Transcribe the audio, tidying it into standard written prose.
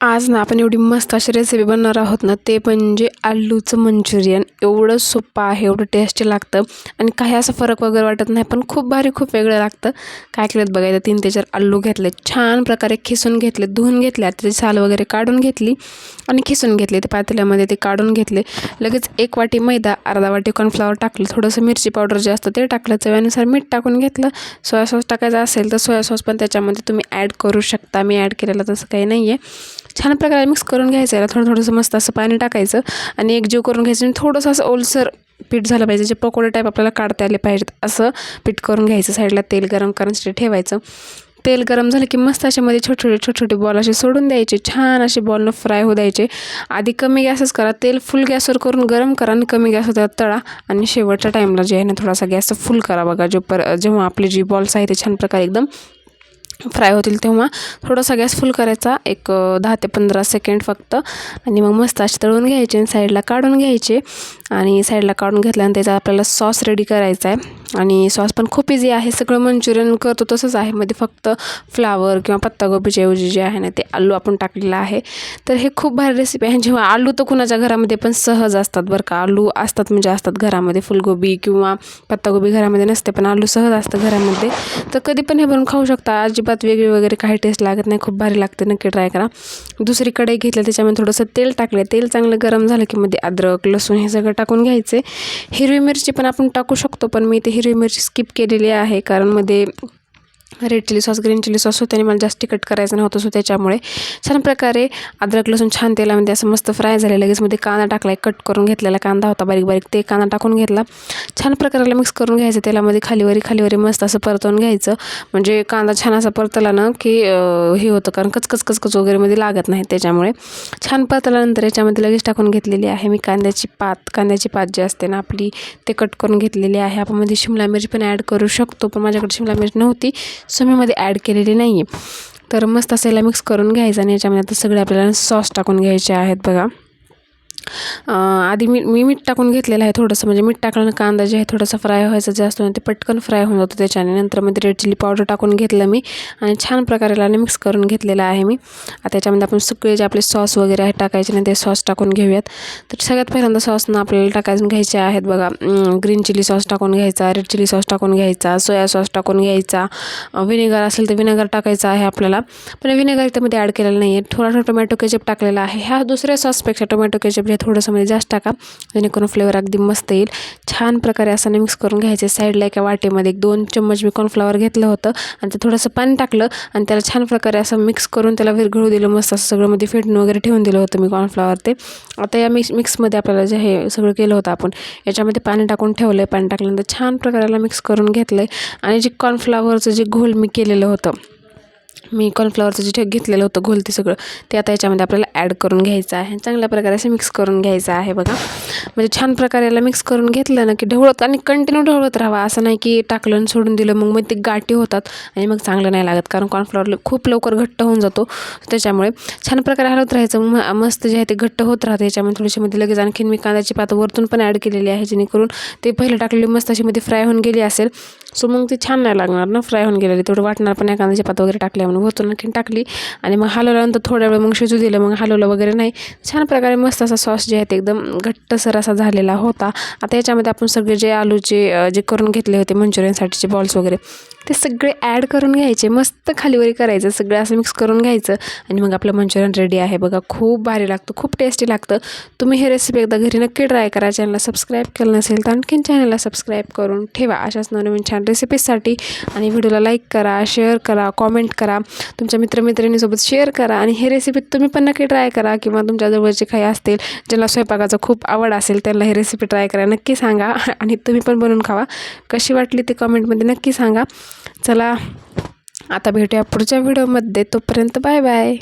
आज ना आपण एवढी मस्त अशी रेसिपी बनवणार आहोत ना, ते म्हणजे आलूचं मंचुरियन. एवढं सोपं आहे, एवढं टेस्टी लागतं आणि काही असा फरक वगैरे वाटत नाही, पण खूप भारी, खूप वेगळं लागतं. काय केलं बघायचं, 3 ते 4 आलू घेतले, छान प्रकारे खिसून घेतले, धुवून घेतले, त्याची साल वगैरे काढून घेतली आणि खिसून घेतले. ते पातेल्यामध्ये ते काढून घेतले. लगेच 1 वाटी मैदा, अर्धा वाटी कॉर्नफ्लॉवर टाकलं, थोडंसं मिरची पावडर जे असतं ते टाकलं, चवीनुसार मीठ टाकून घेतलं. सोया सॉस टाकायचा असेल तर सोया सॉस पण त्याच्यामध्ये तुम्ही ॲड करू शकता. मी ॲड केलेलं तसं काही नाही आहे. छान प्रकारे मिक्स करून घ्यायचं. याला थोडंसं मस्त असं पाणी टाकायचं आणि एकजीव करून घ्यायचं आणि थोडंसं असं ओलसर पीठ झालं पाहिजे, जे पकोडे टाईप आपल्याला काढता आले पाहिजेत असं पीठ करून घ्यायचं. साईडला तेल गरम करण्यासाठी ठेवायचं. तेल गरम झालं की मस्त असे मध्ये छोटे छोटे बॉल असे सोडून द्यायचे. छान असे बॉलनं फ्राय होऊ द्यायचे. आधी कमी गॅसच करा, तेल फुल गॅसवर करून गरम करा आणि कमी गॅसवर त्याला तळा आणि शेवटच्या टाईमला जे आहे ना थोडासा गॅस फुल करा. बघा जेव्हा आपले जी बॉल्स आहे ते छान प्रकारे एकदम फ्राय होतील तेव्हा थोडासा गॅस फुल करायचा, एक 10 ते 15 सेकंड फक्त, आणि मग मस्त असे तळून घ्यायचे आणि साईडला काढून घ्यायचे. आणि साईडला काढून घेतल्यानंतर त्याचा आपल्याला सॉस रेडी करायचा आहे. आणि सॉस पण खूप इझी आहे, सगळं मंचुरियन करतो तसंच आहे. मध्ये फक्त फ्लावर किंवा पत्तागोबीच्या ऐवजी जे आहे ना ते आलू आपण टाकलेलं आहे. तर हे खूप भारी रेसिपी आहे. जेव्हा आलू तर कुणाच्या घरामध्ये पण सहज असतात बरं का, आलू असतात म्हणजे असतात घरामध्ये. फुलगोबी किंवा पत्तागोबी घरामध्ये नसते, पण आलू सहज असतं घरामध्ये. तर कधी पण हे बनवून खाऊ शकता. अजिबात वेगळी वगैरे काही टेस्ट लागत नाही, खूप भारी लागते. नक्की ट्राय करा. दुसरी कढई घेतली, त्याच्यामध्ये थोडंसं तेल टाकले. तेल चांगलं गरम झालं की मध्ये अद्रक, लसूण हे सगळं टाकून घ्यायचे. हिरवी मिरची पण आपण टाकू शकतो, पण मी ते हिरवी मिरची स्किप केलेली आहे, कारण मध्ये red chilli sauce, green chilli sauce होते आणि मला जास्त तिखट करायचं नव्हतं. सो त्याच्यामुळे छान प्रकारे अद्रक लसूण छान तेलामध्ये असं मस्त फ्राय झाले. लगेच मध्ये कांदा टाकला, कट करून घेतलेला कांदा होता बारीक बारीक, ते कांदा टाकून घेतला. छान प्रकारे मिक्स करून घ्यायचं. तेलामध्ये खालीवरी मस्त असं परतवून घ्यायचं. म्हणजे कांदा छान असा परतला ना की हे होतं, कारण कचकच वगैरे मध्ये लागत नाही. त्याच्यामुळे छान परतल्यानंतर याच्यामध्ये लगेच टाकून घेतलेली आहे मी कांद्याची पात जी असते ना आपली, ते कट करून घेतलेली आहे. आपण मध्ये शिमला मिरची पण ॲड करू शकतो, पण माझ्याकडे शिमला मिरची नव्हती सो मी मध्ये ॲड केलेली नाही आहे. तर मस्त असं याला मिक्स करून घ्यायचं आणि याच्यामध्ये आता सगळे आपल्याला सॉस टाकून घ्यायचे आहेत. बघा आधी मी मीठ टाकून घेतलेलं आहे थोडंसं, म्हणजे मीठ टाकल्यानं कांदा जे आहे थोडासा फ्राय व्हायचा जास्त, ते पटकन फ्राय होऊन जातो त्याच्याने. नंतर मध्ये रेड चिली पावडर टाकून घेतलं मी आणि छान प्रकारे मिक्स करून घेतलेलं आहे मी. आता त्याच्यामध्ये आपण सगळे जे आपले सॉस वगैरे आहे टाकायचे ना, ते सॉस टाकून घेऊयात. तर सगळ्यात पहिल्यांदा सॉसनं आपल्याला टाकायचं घ्यायचे आहेत. बघा ग्रीन चिली सॉस टाकून घ्यायचा, रेड चिली सॉस टाकून घ्यायचा, सोया सॉस टाकून घ्यायचा, व्हिनेगर असेल तर व्हिनेगर टाकायचं आहे आपल्याला, पण व्हिनेगर त्यामध्ये ॲड केलेलं नाही आहे. थोडा टोमॅटो केचप टाकलेला आहे. ह्या दुसऱ्या सॉसपेक्षा टोमॅटो केचप हे थोडंसं म्हणजे जास्त टाका, जेणेकरून फ्लेवर अगदी मस्त येईल. छान प्रकारे असं मिक्स करून घ्यायचे. साईडला एका वाटीमध्ये 1-2 चम्मच मी कॉर्नफ्लॉवर घेतलं होतं आणि ते थोडंसं पाणी टाकलं आणि त्याला छान प्रकारे असं मिक्स करून त्याला विरघळू दिलं. मस्त असं सगळं मध्ये फेटून वगैरे ठेवून दिलं होतं मी कॉर्नफ्लॉवर ते. आता या मिक्समध्ये आपल्याला जे हे सगळं केलं होतं आपण, याच्यामध्ये पाणी टाकून ठेवलं आहे. पाणी टाकल्यानंतर छान प्रकारे मिक्स करून घेतलं आहे. आणि जे कॉर्नफ्लॉवरचं जे घोल मी केलेलं होतं, मी कॉर्नफ्लॉवरचं जे घेतलेलं होतं घोल, ते सगळं ते आता याच्यामध्ये आपल्याला ॲड करून घ्यायचं आहे. चांगल्या प्रकारे असं मिक्स करून घ्यायचं आहे. बघा म्हणजे छान प्रकारे याला मिक्स करून घेतलं ना की ढवळत आणि कंटिन्यू ढवळत राहावा. असं नाही की टाकलं आणि सोडून दिलं मग ते गाठी होतात आणि मग चांगलं नाही लागत, कारण कॉर्नफ्लॉवर खूप लवकर घट्ट होऊन जातो. त्याच्यामुळे छान प्रकारे हलवत राहायचं. मस्त जे आहे ते घट्ट होत राहतं. याच्यामध्ये थोडीशी मध्ये लगेच आणखीन मी कांद्याची पात वरतून पण ॲड केलेली आहे, जेणेकरून ते पहिले टाकलेली मस्त अशी मध्ये फ्राय होऊन गेली असेल. सो मग ते छान नाही लागणार ना फ्राय होऊन गेलेली, तेवढं वाटणार पण नाही. कांद्याची पात वगैरे टाकल्या म्हणून वरतून आणखीन टाकली आणि मग हलवल्यानंतर थोड्या वेळ मग शिजू दिलं. मग हलवलं वगैरे नाही. छान प्रकारे मस्त असा सॉस जे आहे ते एकदम घट्टसर असा झालेला होता. आता याच्यामध्ये आपण सगळे जे आलूचे जे करून घेतले होते मंचुरियनसाठीचे बॉल्स वगैरे, ते सगळे ॲड करून घ्यायचे. मस्त खालीवरी करायचं, सगळं असं मिक्स करून घ्यायचं आणि मग आपलं मंचुरियन रेडी आहे. बघा खूप भारी लागतं, खूप टेस्टी लागतं. तुम्ही हे रेसिपी एकदा घरी नक्की ट्राय करा. चॅनलला सबस्क्राईब केलं नसेल तर आणखीन चॅनलला सबस्क्राईब करून ठेवा अशाच नवनवीन छान रेसिपीजसाठी. आणि व्हिडिओला लाईक करा, शेअर करा, कॉमेंट करा, तुमच्या मित्रमैत्रिणीसोबत शेअर करा. आणि हे रेसिपी तुम्ही पण नक्की ट्राय करा, किंवा तुमच्या जवळचे काही असतील ज्यांना स्वयंपाकाचं खूप आवड असेल त्यांना ही रेसिपी ट्राय करा, नक्की सांगा. आणि तुम्ही पण बनवून खावा. कशी वाटली ते कमेंटमध्ये नक्की सांगा. चला आता भेटूया पुढच्या व्हिडिओमध्ये. तोपर्यंत बाय बाय.